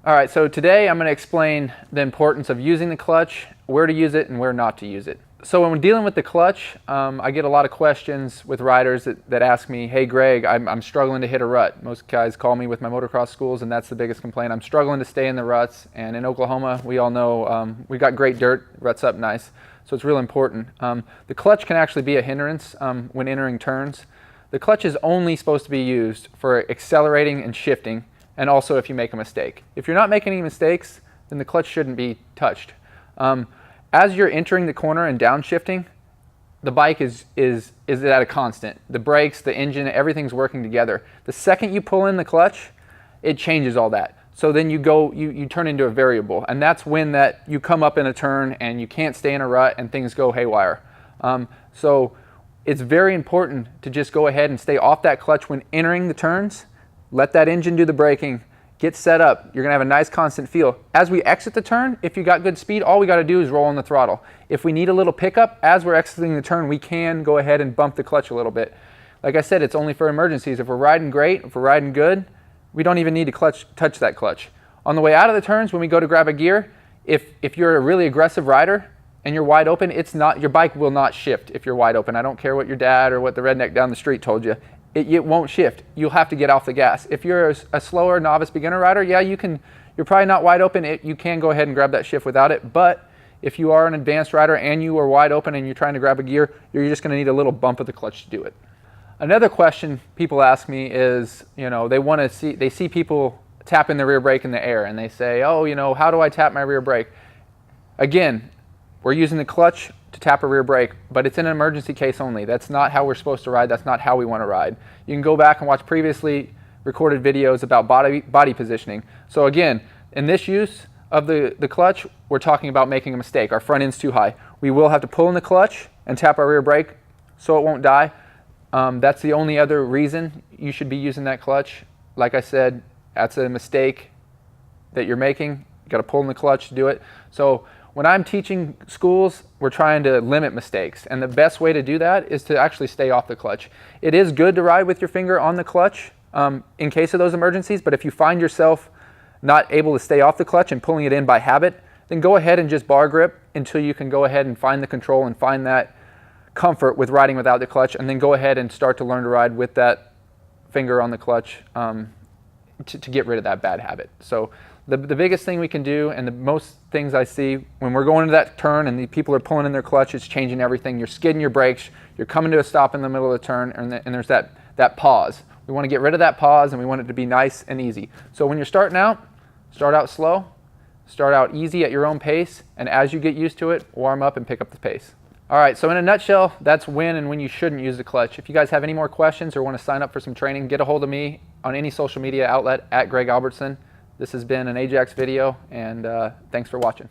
All right, so today I'm going to explain the importance of using the clutch, where to use it and where not to use it. So when we're dealing with the clutch, I get a lot of questions with riders that ask me, hey Greg, I'm struggling to hit a rut. Most guys call me with my motocross schools and that's the biggest complaint. I'm struggling to stay in the ruts, and in Oklahoma we all know we got great dirt, ruts up nice, so it's real important. The clutch can actually be a hindrance when entering turns. The clutch is only supposed to be used for accelerating and shifting, and also if you make a mistake. If you're not making any mistakes, then the clutch shouldn't be touched. As you're entering the corner and downshifting, the bike is at a constant. The brakes, the engine, everything's working together. The second you pull in the clutch, it changes all that. So then you turn into a variable, and that's when you come up in a turn and you can't stay in a rut and things go haywire. So it's very important to just go ahead and stay off that clutch when entering the turns. Let that engine do the braking, get set up. You're gonna have a nice constant feel. As we exit the turn, if you got good speed, all we gotta do is roll on the throttle. If we need a little pickup, as we're exiting the turn, we can go ahead and bump the clutch a little bit. Like I said, it's only for emergencies. If we're riding great, if we're riding good, we don't even need to touch that clutch. On the way out of the turns, when we go to grab a gear, if you're a really aggressive rider and you're wide open, your bike will not shift if you're wide open. I don't care what your dad or what the redneck down the street told you. It won't shift. You'll have to get off the gas. If you're a slower novice beginner rider, yeah, you're probably not wide open. You can go ahead and grab that shift without it. But if you are an advanced rider and you are wide open and you're trying to grab a gear, you're just gonna need a little bump of the clutch to do it. Another question people ask me is, they see people tapping the rear brake in the air and they say, oh, how do I tap my rear brake? Again, we're using the clutch to tap a rear brake, but it's in an emergency case only. That's not how we're supposed to ride. That's not how we want to ride. You can go back and watch previously recorded videos about body positioning. So again, in this use of the clutch, we're talking about making a mistake. Our front end's too high. We will have to pull in the clutch and tap our rear brake so it won't die. That's the only other reason you should be using that clutch. Like I said, that's a mistake that you're making. You got to pull in the clutch to do it. So when I'm teaching schools, we're trying to limit mistakes, and the best way to do that is to actually stay off the clutch. It is good to ride with your finger on the clutch in case of those emergencies, but if you find yourself not able to stay off the clutch and pulling it in by habit, then go ahead and just bar grip until you can go ahead and find the control and find that comfort with riding without the clutch, and then go ahead and start to learn to ride with that finger on the clutch to get rid of that bad habit. So the biggest thing we can do, and the most things I see when we're going into that turn and the people are pulling in their clutch, it's changing everything. You're skidding your brakes, you're coming to a stop in the middle of the turn, and there's that pause. We want to get rid of that pause, and we want it to be nice and easy. So when you're starting out, start out slow, start out easy at your own pace, and as you get used to it, warm up and pick up the pace. All right, so in a nutshell, that's when and when you shouldn't use the clutch. If you guys have any more questions or want to sign up for some training, get a hold of me on any social media outlet at Greg Albertson. This has been an Ajax video, and thanks for watching.